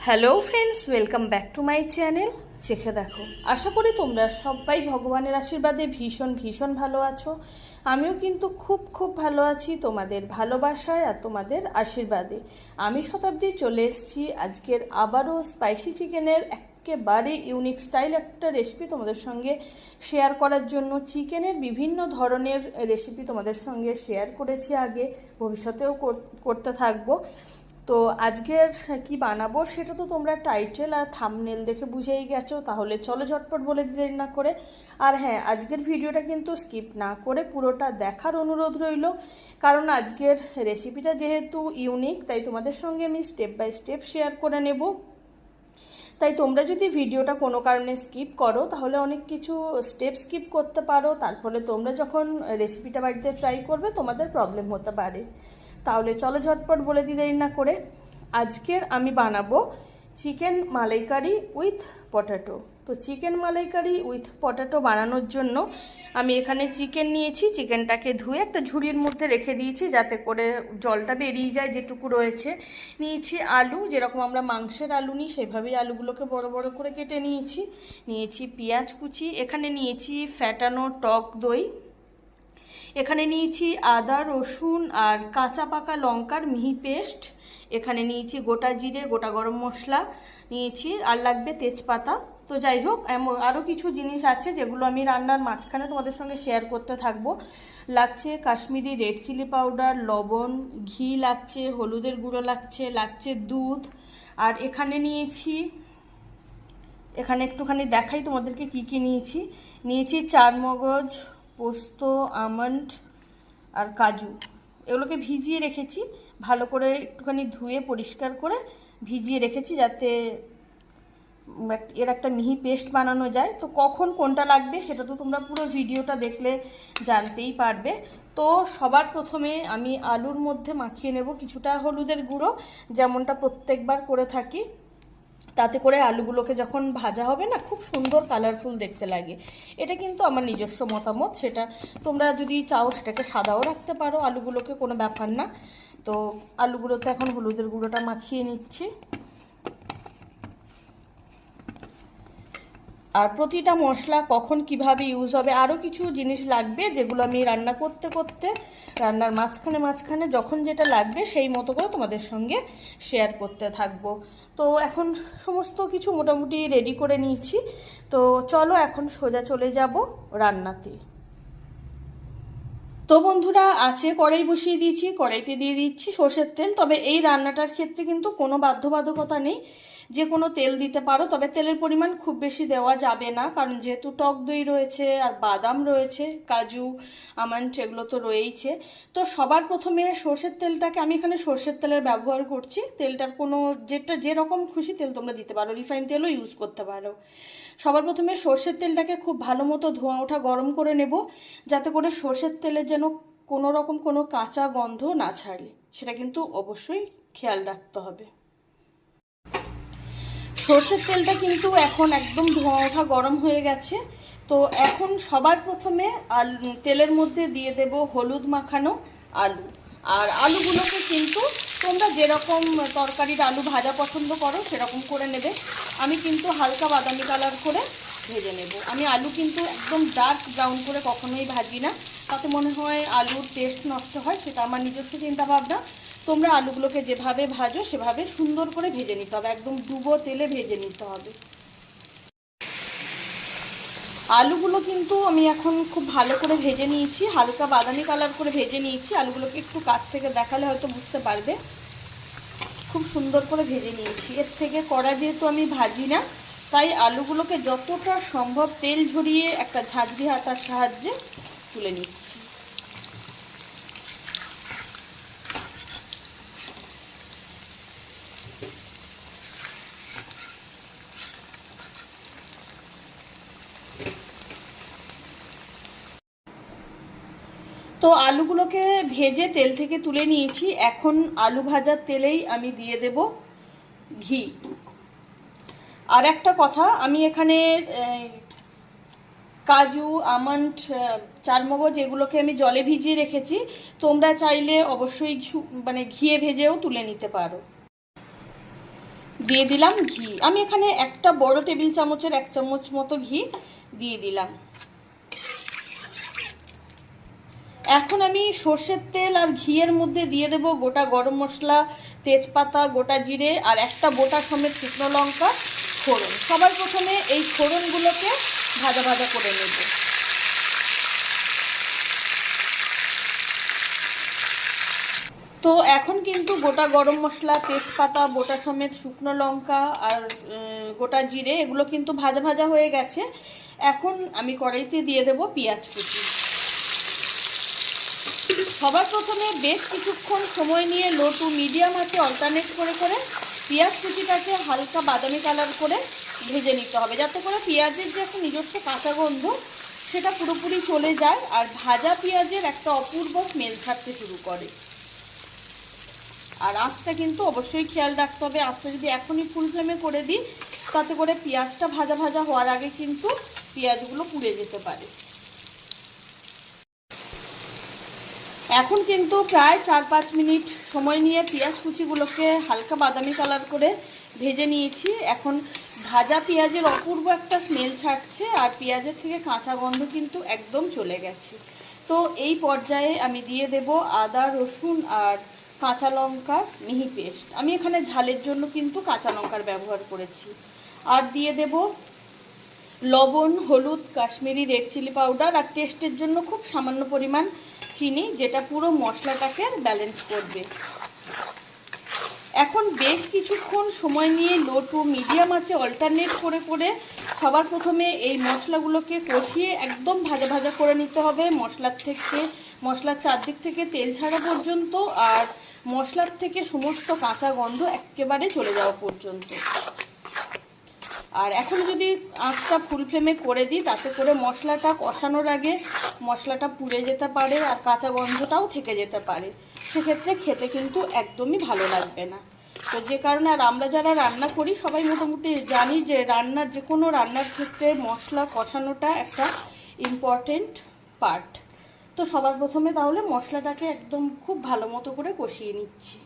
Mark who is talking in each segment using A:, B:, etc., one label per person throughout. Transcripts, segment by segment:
A: Hello friends, welcome back to my channel. চেখে দেখো। আশা করি তোমরা সবাই ভগবানের আশীর্বাদে ভীষণ ভীষণ ভালো আছো। আমিও কিন্তু খুব ভালো আছি তোমাদের ভালোবাসায় আর তোমাদের আশীর্বাদে। আমি শতাব্দী চলে এসেছি আজকের আবারও স্পাইসি চিকেনের একেবারে ইউনিক স্টাইল একটা রেসিপি তোমাদের সঙ্গে শেয়ার করার জন্য। চিকেনের বিভিন্ন ধরনের রেসিপি তোমাদের সঙ্গে শেয়ার করেছি আগে, ভবিষ্যতেও করতে থাকবো। তো আজকের কি বানাবো সেটা তো তোমরা টাইটেল আর থাম্বনেল দেখে বুঝেই গেছো, তাহলে চলো ঝটপট বলে দিতে দেরি না করে। আর হ্যাঁ, আজকের ভিডিওটা কিন্তু স্কিপ না করে পুরোটা দেখার অনুরোধ রইল, কারণ আজকের রেসিপিটা যেহেতু ইউনিক তাই তোমাদের সঙ্গে আমি স্টেপ বাই স্টেপ শেয়ার করে নেব। তাই তোমরা যদি ভিডিওটা কোনো কারণে স্কিপ করো তাহলে অনেক কিছু স্টেপ স্কিপ করতে পারো, তার ফলে তোমরা যখন রেসিপিটা বাড়িতে ট্রাই করবে তোমাদের প্রবলেম হতে পারে। তাহলে চলো ঝটপট বলে দিই দেরি না করে। আজকের আমি বানাবো চিকেন মালাইকারি উইথ পটেটো। তো চিকেন মালাইকারি উইথ পটেটো বানানোর জন্য আমি এখানে চিকেন নিয়েছি। চিকেনটাকে ধুয়ে একটা ঝুড়ির মধ্যে রেখে দিয়েছি যাতে করে জলটা বেরিয়ে যায় যেটুকু রয়েছে। নিয়েছি আলু, যেরকম আমরা মাংসের আলু নিই সেভাবেই আলুগুলোকে বড় বড় করে কেটে নিয়েছি পেঁয়াজ কুচি, এখানে নিয়েছি ফ্যাটানো টক দই, এখানে নিয়েছি আদা রসুন আর কাঁচা পাকা লঙ্কার মিহি পেস্ট, এখানে নিয়েছি গোটা জিরে গোটা গরম মশলা নিয়েছি, আর লাগবে তেজপাতা। তো যাই হোক, আরও কিছু জিনিস আছে যেগুলো আমি রান্নার মাঝখানে তোমাদের সঙ্গে শেয়ার করতে থাকবো। লাগছে কাশ্মীরি রেড চিলি পাউডার, লবণ, ঘি লাগছে, হলুদের গুঁড়ো লাগছে দুধ। আর এখানে একটুখানি দেখাই তোমাদেরকে কি নিয়েছি চারমগজ, পোস্ত, আমন্ড আর কাজু। এগুলোকে ভিজিয়ে রেখেছি ভালো করে, একটুখানি ধুয়ে পরিষ্কার করে ভিজিয়ে রেখেছি যাতে এর একটা মিহি পেস্ট বানানো যায়। তো কখন কোনটা লাগবে সেটা তো তোমরা পুরো ভিডিওটা দেখলে জানতেই পারবে। তো সবার প্রথমে আমি আলুর মধ্যে মাখিয়ে নেব কিছুটা হলুদের গুঁড়ো, যেমনটা প্রত্যেকবার করে থাকি। তাতে করে আলুগুলোকে যখন ভাজা হবে না, খুব সুন্দর কালারফুল দেখতে লাগে। এটা কিন্তু আমার নিজস্ব মতামত, সেটা তোমরা যদি চাও সেটাকে সাদাও রাখতে পারো আলুগুলোকে, কোনো ব্যাপার না। তো আলুগুলোতে এখন হলুদের গুঁড়োটা মাখিয়ে নিচ্ছি। আর প্রতিটা মশলা কখন কিভাবে ইউজ হবে, আরও কিছু জিনিস লাগবে যেগুলো আমি রান্না করতে রান্নার মাঝখানে যখন যেটা লাগবে সেই মতো করে তোমাদের সঙ্গে শেয়ার করতে থাকবো। তো এখন সমস্ত কিছু মোটামুটি রেডি করে নিয়েছি। তো চলো এখন সোজা চলে যাব রান্নাতে। তো বন্ধুরা, আছে কড়াই বসিয়ে দিয়েছি, কড়াইতে দিয়ে দিচ্ছি সর্ষের তেল। তবে এই রান্নাটার ক্ষেত্রে কিন্তু কোনো বাধ্যবাধকতা নেই, যে কোনো তেল দিতে পারো, তবে তেলের পরিমাণ খুব বেশি দেওয়া যাবে না, কারণ যেহেতু টক দই রয়েছে আর বাদাম রয়েছে, কাজু আমন্ড এগুলো তো রয়েইছে। তো সবার প্রথমে সর্ষের তেলটাকে, আমি এখানে সর্ষের তেলের ব্যবহার করছি। তেলটার কোনো যেরকম খুশি তেল তোমরা দিতে পারো, রিফাইন তেলও ইউজ করতে পারো। সবার প্রথমে সর্ষের তেলটাকে খুব ভালো মতো ধোঁয়া ওঠা গরম করে নেব, যাতে করে সর্ষের তেলের যেন কোনো রকম কোনো কাঁচা গন্ধ না ছাড়ে, সেটা কিন্তু অবশ্যই খেয়াল রাখতে হবে। সর্ষের তেলটা কিন্তু এখন একদম ধোঁয়া ওঠা গরম হয়ে গেছে। তো এখন সবার প্রথমে তেলের মধ্যে দিয়ে দেব হলুদ মাখানো আলু। আর আলুগুলোকে কিন্তু তোমরা যেরকম তরকারির আলু ভাজা পছন্দ করো সেরকম করে নেবে। আমি কিন্তু হালকা বাদামি কালার করে ভেজে নেব। আমি আলু কিন্তু একদম ডার্ক ব্রাউন করে কখনোই ভাজি না, তাতে মনে হয় আলুর টেস্ট নষ্ট হয়, সেটা আমার নিজস্ব চিন্তাভাবনা। তোমরা আলুগুলোকে যেভাবে ভাজো সেভাবে সুন্দর করে ভেজে নিতে হবে, একদম ডুবো তেলে ভেজে নিতে হবে। আলুগুলো কিন্তু আমি এখন খুব ভালো করে ভেজে নিয়েছি, হালকা বাদামি কালার করে ভেজে নিয়েছি। আলুগুলোকে একটু কাছ থেকে দেখালে হয়তো বুঝতে পারবে, খুব সুন্দর করে ভেজে নিয়েছি। এর থেকে কড়া যেহেতু আমি ভাজি না, তাই আলুগুলোকে যতটা সম্ভব তেল ঝরিয়ে একটা ঝাঁঝরি হাতার সাহায্যে তুলে নিচ্ছি। তো আলুগুলোকে ভেজে তেল থেকে তুলে নিয়েছি। এখন আলু ভাজার তেলেই আমি দিয়ে দেব ঘি। আর একটা কথা, আমি এখানে কাজু আমন্ড চারমগজ এগুলোকে আমি জলে ভিজিয়ে রেখেছি, তোমরা চাইলে অবশ্যই ঘিয়ে ভেজেও তুলে নিতে পারো। দিয়ে দিলাম ঘি। আমি এখানে একটা বড় টেবিল চামচের 1 চামচ মতো ঘি দিয়ে দিলাম। এখন আমি সর্ষের তেল আর ঘিয়ের মধ্যে দিয়ে দেব গোটা গরম মশলা, তেজপাতা, গোটা জিরে আর একটা গোটা সমেত শুকনো লঙ্কা ফোড়ন। সবার প্রথমে এই ফোড়নগুলোকে ভাজা ভাজা করে নেব। তো এখন কিন্তু গোটা গরম মশলা, তেজপাতা, গোটা সমেত শুকনো লঙ্কা আর গোটা জিরে এগুলো কিন্তু ভাজা ভাজা হয়ে গেছে। এখন আমি কড়াইতে দিয়ে দেব পেঁয়াজ কুচি। সবার প্রথমে বেশ কিছুক্ষণ সময় নিয়ে লো টু মিডিয়াম আঁচে অল্টারনেট করে করে পেঁয়াজ কুচিটাকে হালকা বাদামি কালার করে ভেজে নিতে হবে, যাতে করে পেঁয়াজের যে একটা নিজস্ব কাঁচা গন্ধ সেটা পুরোপুরি চলে যায় আর ভাজা পেঁয়াজের একটা অপূর্ব স্মেল ছাড়তে শুরু করে। আর আঁচটা কিন্তু অবশ্যই খেয়াল রাখতে হবে, আঁচটা যদি এখনই ফুল ফ্লেমে করে দিই তাতে করে পেঁয়াজটা ভাজা ভাজা হওয়ার আগে কিন্তু পেঁয়াজগুলো পুড়ে যেতে পারে। এখন কিন্তু প্রায় 4-5 মিনিট সময় নিয়ে পেঁয়াজ কুচিগুলোকে হালকা বাদামি কালার করে ভেজে নিয়েছি। এখন ভাজা পেঁয়াজের অপূর্ব একটা স্মেল ছাড়ছে আর পেঁয়াজের থেকে কাঁচা গন্ধ কিন্তু একদম চলে গেছে। তো এই পর্যায়ে আমি দিয়ে দেব আদা, রসুন আর কাঁচা লঙ্কার মিহি পেস্ট। আমি এখানে ঝালের জন্য কিন্তু কাঁচা লঙ্কার ব্যবহার করেছি। আর দিয়ে দেব লবণ, হলুদ, কাশ্মীরি রেড চিলি পাউডার আর টেস্টের জন্য খুব সামান্য পরিমাণ চিনি, যেটা পুরো মশলাটাকে ব্যালেন্স করবে। এখন বেশ কিছুক্ষণ সময় নিয়ে লো টু মিডিয়াম আঁচে অল্টারনেট করে করে সবার প্রথমে এই মশলাগুলোকে কষিয়ে একদম ভাজা ভাজা করে নিতে হবে, মশলার চারদিক থেকে তেল ছাড়া পর্যন্ত আর মশলার থেকে সমস্ত কাঁচা গন্ধ একেবারে চলে যাওয়া পর্যন্ত। আর এখন যদি আঁচটা ফুল ফ্লেমে করে দিই তাতে করে মশলাটা কষানোর আগে মশলাটা পুড়ে যেতে পারে আর কাঁচা গন্ধটাও থেকে যেতে পারে, সেক্ষেত্রে খেতে কিন্তু একদমই ভালো লাগবে না। তো যে কারণে আর আমরা যারা রান্না করি সবাই মোটামুটি জানি যে যে কোনো রান্নার ক্ষেত্রে মশলা কষানোটা একটা ইম্পর্টেন্ট পার্ট। তো সবার প্রথমে তাহলে মশলাটাকে একদম খুব ভালো মতো করে কষিয়ে নিচ্ছি।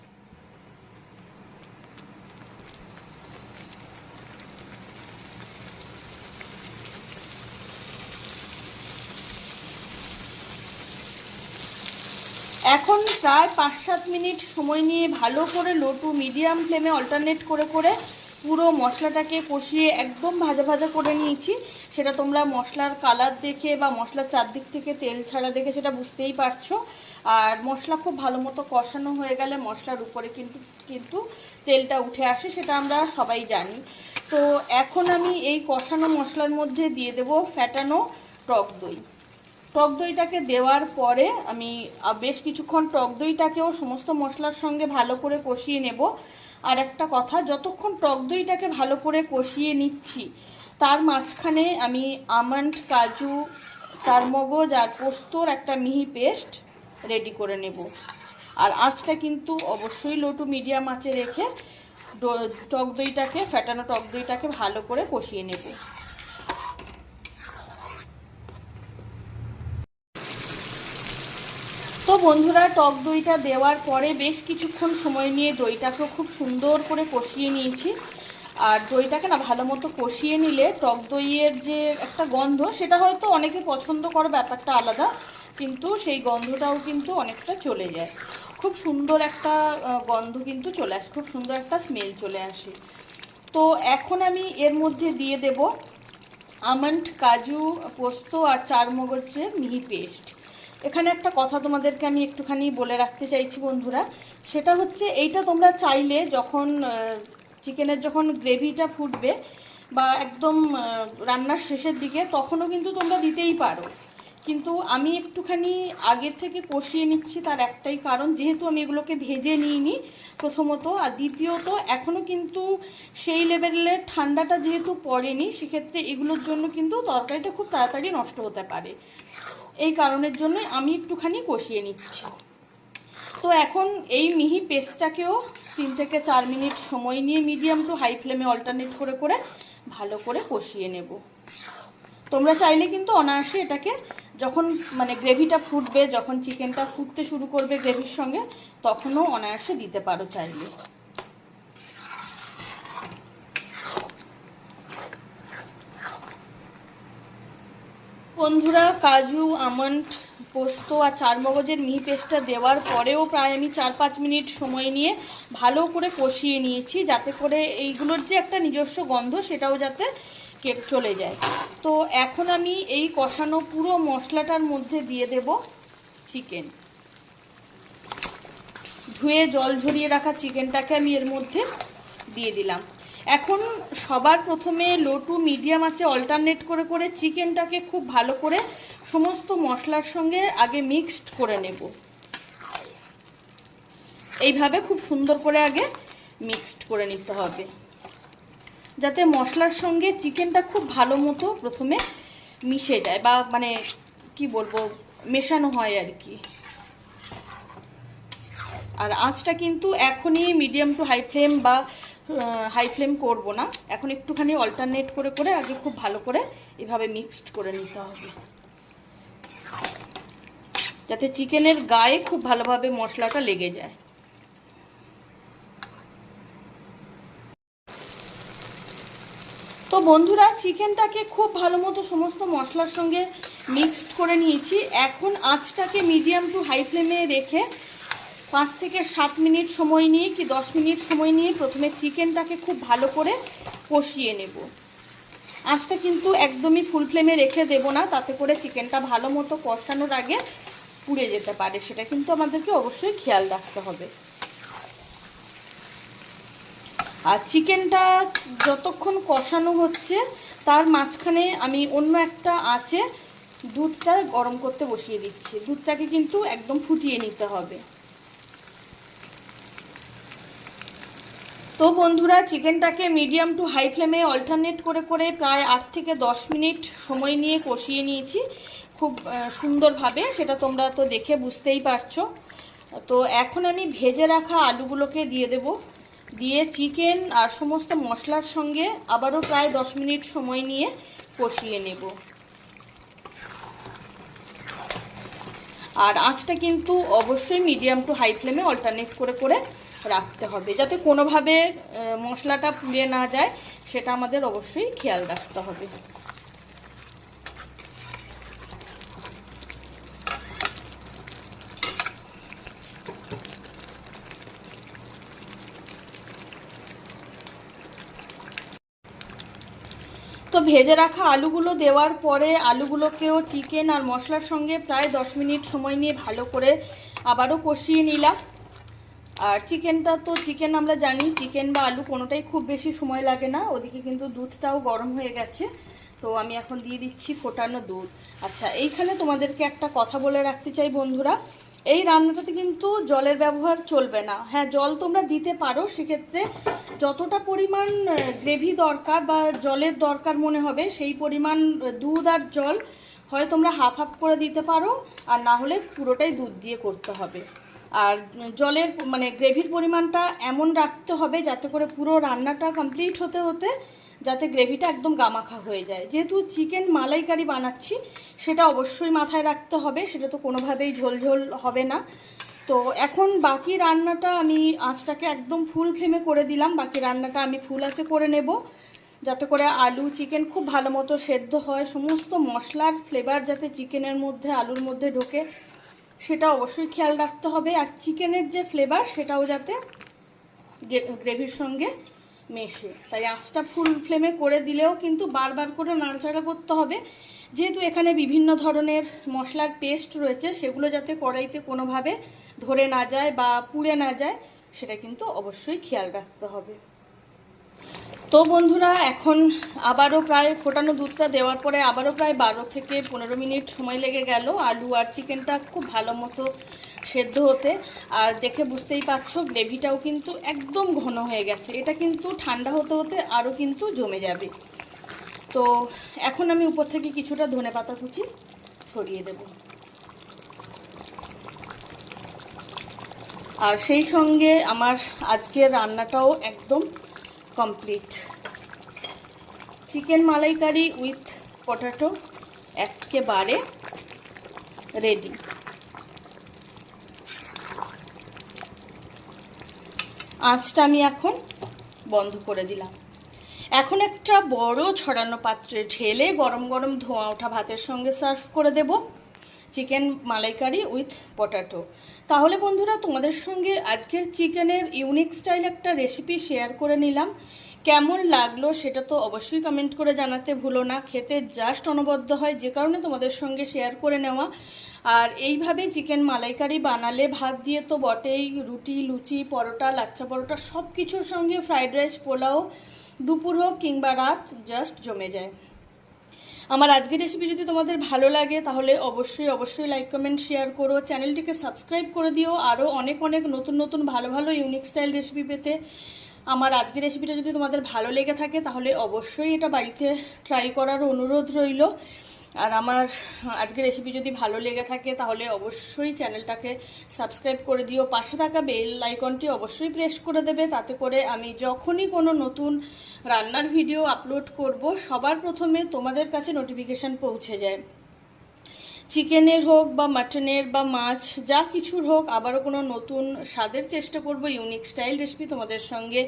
A: এখন প্রায় 5-7 মিনিট সময় নিয়ে ভালো করে লো টু মিডিয়াম ফ্লেমে অল্টারনেট করে করে পুরো মশলাটাকে কষিয়ে একদম ভাজা ভাজা করে নিয়েছি। সেটা তোমরা মশলার কালার দেখে বা মশলার চারদিক থেকে তেল ছাড়া দেখে সেটা বুঝতেই পারছো। আর মশলা খুব ভালো মতো কষানো হয়ে গেলে মশলার উপরে কিন্তু তেলটা উঠে আসে, সেটা আমরা সবাই জানি। তো এখন আমি এই কষানো মশলার মধ্যে দিয়ে দেব ফ্যাটানো টক দই। টক দইটাকে দেওয়ার পরে আমি বেশ কিছুক্ষণ টক দইটাকেও সমস্ত মশলার সঙ্গে ভালো করে কষিয়ে নেব। আর একটা কথা, যতক্ষণ টক দইটাকে ভালো করে কষিয়ে নিচ্ছি তার মাঝখানে আমি আমন্ড, কাজু, চারমগজ আর পোস্তর একটা মিহি পেস্ট রেডি করে নেব। আর আঁচটা কিন্তু অবশ্যই লো টু মিডিয়াম আঁচে রেখে ফ্যাটানো টক দইটাকে ভালো করে কষিয়ে নেব। তো বন্ধুরা, টক দইটা দেওয়ার পরে বেশ কিছুক্ষণ সময় নিয়ে দইটাকে খুব সুন্দর করে কষিয়ে নিয়েছি। আর দইটাকে না ভালো মতো কষিয়ে নিলে টক দইয়ের যে একটা গন্ধ সেটা হয়তো অনেকে পছন্দ করে, ব্যাপারটা আলাদা, কিন্তু সেই গন্ধটাও কিন্তু অনেকটা চলে যায়। খুব সুন্দর একটা গন্ধ কিন্তু চলে আসে, খুব সুন্দর একটা স্মেল চলে আসে। তো এখন আমি এর মধ্যে দিয়ে দেব আমন্ড, কাজু, পোস্ত আর চারমগজের মিহি পেস্ট। এখানে একটা কথা তোমাদেরকে আমি একটুখানি বলে রাখতে চাইছি বন্ধুরা, সেটা হচ্ছে এইটা তোমরা চাইলে যখন চিকেনের যখন গ্রেভিটা ফুটবে বা একদম রান্নার শেষের দিকে তখনও কিন্তু তোমরা দিতেই পারো, কিন্তু আমি একটুখানি আগের থেকে কষিয়ে নিচ্ছি। তার একটাই কারণ, যেহেতু আমি এগুলোকে ভেজে নিইনি প্রথমত, আর দ্বিতীয়ত এখনও কিন্তু সেই লেভেলের ঠান্ডাটা যেহেতু পড়েনি, সেক্ষেত্রে এগুলোর জন্য কিন্তু তরকারিটা খুব তাড়াতাড়ি নষ্ট হতে পারে। এই কারণের জন্য আমি একটুখানি কষিয়ে নিচ্ছি। তো এখন এই মিহি পেস্টটাকেও 3 থেকে 4 মিনিট সময় নিয়ে মিডিয়াম টু হাই ফ্লেমে অল্টারনেট করে করে ভালো করে কষিয়ে নেব। তোমরা চাইলে কিন্তু অনায়াসে এটাকে যখন গ্রেভিটা ফুটবে, যখন চিকেনটা ফুটতে শুরু করবে গ্রেভির সঙ্গে, তখনও অনায়াসে দিতে পারো চাইলে। বন্ধুরা, কাজু, আমন্ড, পোস্ত আর চারমগজের মিহি পেস্টটা দেওয়ার পরেও প্রায় আমি 4-5 মিনিট সময় নিয়ে ভালো করে কষিয়ে নিয়েছি, যাতে করে এইগুলোর যে একটা নিজস্ব গন্ধ সেটাও যাতে চলে যায়। তো এখন আমি এই কষানো পুরো মশলাটার মধ্যে দিয়ে দেব চিকেন। ধুয়ে জল ঝরিয়ে রাখা চিকেনটাকে আমি এর মধ্যে দিয়ে দিলাম। এখন সবার প্রথমে লো টু মিডিয়াম আঁচে অল্টারনেট করে করে চিকেনটাকে খুব ভালো করে সমস্ত মশলার সঙ্গে আগে মিক্সড করে নেব। এইভাবে খুব সুন্দর করে আগে মিক্সড করে নিতে হবে, যাতে মশলার সঙ্গে চিকেনটা খুব ভালো মতো প্রথমে মিশে যায়, বা মানে কি বলবো, মেশানো হয় আর কি। আর আঁচটা কিন্তু এখনই মিডিয়াম টু হাই ফ্লেম বা হাই ফ্লেম করব না, এখন একটুখানি অল্টারনেট করে করে আগে খুব ভালো করে এভাবে মিক্সড করে নিতে হবে, যাতে চিকেনের গায়ে খুব ভালোভাবে মশলাটা লেগে যায়। তো বন্ধুরা, চিকেনটাকে খুব ভালো মতো সমস্ত মশলার সঙ্গে মিক্সড করে নিয়েছি। এখন আঁচটাকে মিডিয়াম টু হাই ফ্লেমে রেখে 5 থেকে 7 মিনিট সময় নিয়ে কি 10 মিনিট সময় নিয়ে প্রথমে চিকেনটাকে খুব ভালো করে কষিয়ে নেব। আঁচটা কিন্তু একদমই ফুল ফ্লেমে রেখে দেব না, তাতে করে চিকেনটা ভালো মতো কষানোর আগে পুড়ে যেতে পারে, সেটা কিন্তু আমাদেরকে অবশ্যই খেয়াল রাখতে হবে। আর চিকেনটা যতক্ষণ কষানো হচ্ছে তার মাঝখানে আমি অন্য একটা আঁচে দুধটা গরম করতে বসিয়ে দিচ্ছি। দুধটাকে কিন্তু একদম ফুটিয়ে নিতে হবে। তো বন্ধুরা, চিকেনটাকে মিডিয়াম টু হাই ফ্লেমে অল্টারনেট করে করে প্রায় 8 থেকে 10 মিনিট সময় নিয়ে কষিয়ে নিয়েছি খুব সুন্দরভাবে, সেটা তোমরা তো দেখে বুঝতেই পারছো। তো এখন আমি ভেজে রাখা আলুগুলোকে দিয়ে দেব, দিয়ে চিকেন আর সমস্ত মশলার সঙ্গে আবারও প্রায় 10 মিনিট সময় নিয়ে কষিয়ে নেব। আর আঁচটা কিন্তু অবশ্যই মিডিয়াম টু হাই ফ্লেমে অল্টারনেট করে করে রাখতে হবে, যাতে কোনোভাবে মশলাটা পুড়ে না যায়, সেটা আমাদের অবশ্যই খেয়াল রাখতে হবে। তো ভেজে রাখা আলুগুলো দেওয়ার পরে আলুগুলোকেও চিকেন আর মশলার সঙ্গে প্রায় 10 মিনিট সময় নিয়ে ভালো করে আবারও কষিয়ে নিলাম। আর চিকেনটা তো চিকেন আমরা জানি, চিকেন বা আলু কোনোটাই খুব বেশি সময় লাগে না। ওদিকে কিন্তু দুধটাও গরম হয়ে গেছে, তো আমি এখন দিয়ে দিচ্ছি ফোটানো দুধ। আচ্ছা, এইখানে তোমাদেরকে একটা কথা বলে রাখতে চাই বন্ধুরা, এই রান্নাটাতে কিন্তু জলের ব্যবহার চলবে না। হ্যাঁ, জল তোমরা দিতে পারো, সেক্ষেত্রে যতটা পরিমাণ গ্রেভি দরকার বা জলের দরকার মনে হবে সেই পরিমাণ দুধ আর জল হয় তোমরা হাফ হাফ করে দিতে পারো, আর না হলে পুরোটাই দুধ দিয়ে করতে হবে। আর জলের মানে গ্রেভির পরিমাণটা এমন রাখতে হবে যাতে করে পুরো রান্নাটা কমপ্লিট হতে হতে যাতে গ্রেভিটা একদম গামাখা হয়ে যায়। যেহেতু চিকেন মালাইকারি বানাচ্ছি, সেটা অবশ্যই মাথায় রাখতে হবে, সেটা তো কোনোভাবেই ঝোলঝোল হবে না। তো এখন বাকি রান্নাটা আমি আঁচটাকে একদম ফুল ফ্লেমে করে দিলাম, বাকি রান্নাটা আমি ফুল আঁচে করে নেব, যাতে করে আলু চিকেন খুব ভালো মতো সেদ্ধ হয়, সমস্ত মশলার ফ্লেভার যাতে চিকেনের মধ্যে আলুর মধ্যে ঢোকে সেটা অবশ্যই খেয়াল রাখতে হবে। আর চিকেনের যে ফ্লেভার সেটাও যাতে গ্রেভির সঙ্গে মেশে, তাই আঁচটা ফুল ফ্লেমে করে দিলেও কিন্তু বারবার করে নাড়াচাড়া করতে হবে, যেহেতু এখানে বিভিন্ন ধরনের মশলার পেস্ট রয়েছে, সেগুলো যাতে কড়াইতে কোনোভাবে ধরে না যায় বা পুড়ে না যায়, সেটা কিন্তু অবশ্যই খেয়াল রাখতে হবে। তো বন্ধুরা, এখন আবারও প্রায় ফোটানো দুধটা দেওয়ার পরে আবারও প্রায় 12 থেকে 15 মিনিট সময় লেগে গেল আলু আর চিকেনটা খুব ভালো মতো সেদ্ধ হতে। আর দেখে বুঝতেই পারছো গ্রেভিটাও কিন্তু একদম ঘন হয়ে গেছে, এটা কিন্তু ঠান্ডা হতে হতে আরও কিন্তু জমে যাবে। তো এখন আমি উপর থেকে কিছুটা ধনেপাতা কুচি ছড়িয়ে দেব, আর সেই সঙ্গে আমার আজকের রান্নাটাও একদম complete. Chicken malaikari with potato একেবারে রেডি। আঁচটা আমি এখন বন্ধ করে দিলাম। এখন একটা বড় ছড়ানো পাত্রে ঢেলে গরম গরম ধোঁয়া ওঠা ভাতের সঙ্গে সার্ভ করে দেব চিকেন মালাইকারি উইথ পটাটো। তাহলে বন্ধুরা, তোমাদের সঙ্গে আজকের চিকেনের ইউনিক স্টাইল একটা রেসিপি শেয়ার করে নিলাম। কেমন লাগলো সেটা তো অবশ্যই কমেন্ট করে জানাতে ভুলো না। খেতে জাস্ট অনবদ্য হয়, যে কারণে তোমাদের সঙ্গে শেয়ার করে নেওয়া। আর এইভাবে চিকেন মালাইকারি বানালে ভাত দিয়ে তো বটেই, রুটি, লুচি, পরোটা, লাচ্চা পরোটা সব কিছুর সঙ্গে, ফ্রাইড রাইস, পোলাও, দুপুর হোক কিংবা রাত, জাস্ট জমে যায়। আমার আজকের রেসিপি যদি তোমাদের ভালো লাগে তাহলে অবশ্যই লাইক, কমেন্ট, শেয়ার করো। চ্যানেলটিকে সাবস্ক্রাইব করে দিও আরও অনেক নতুন ভালো ইউনিক স্টাইল রেসিপি পেতে। আমার আজকের রেসিপিটা যদি তোমাদের ভালো লেগে থাকে তাহলে অবশ্যই এটা বাড়িতে ট্রাই করার অনুরোধ রইল। আর আমার আজকের রেসিপি যদি ভালো লেগে থাকে তাহলে অবশ্যই চ্যানেলটাকে সাবস্ক্রাইব করে দিও। পাশে থাকা বেল আইকনটি অবশ্যই প্রেস করে দেবে, তাতে করে আমি যখনই কোনো নতুন রান্নার ভিডিও আপলোড করব সবার প্রথমে তোমাদের কাছে নোটিফিকেশান পৌঁছে যায়। চিকেনের হোক বা মাটনের বা মাছ, যা কিছুর হোক, আবারও কোনো নতুন স্বাদের চেষ্টা করব, ইউনিক স্টাইল রেসিপি তোমাদের সঙ্গে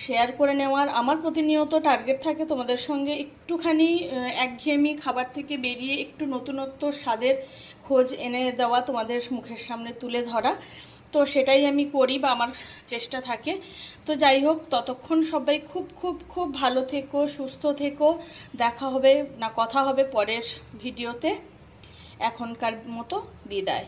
A: শেয়ার করে নেওয়ার। আমার প্রতিনিয়ত টার্গেট থাকে তোমাদের সঙ্গে একটুখানি একঘেয়েমি খাবার থেকে বেরিয়ে একটু নতুনত্ব স্বাদের খোঁজ এনে দেওয়া, তোমাদের মুখের সামনে তুলে ধরা। তো সেটাই আমি করি বা আমার চেষ্টা থাকে। তো যাই হোক, ততক্ষণ সবাই খুব ভালো থেকো, সুস্থ থেকো। দেখা হবে না, কথা হবে পরের ভিডিওতে। এখনকার মতো বিদায়।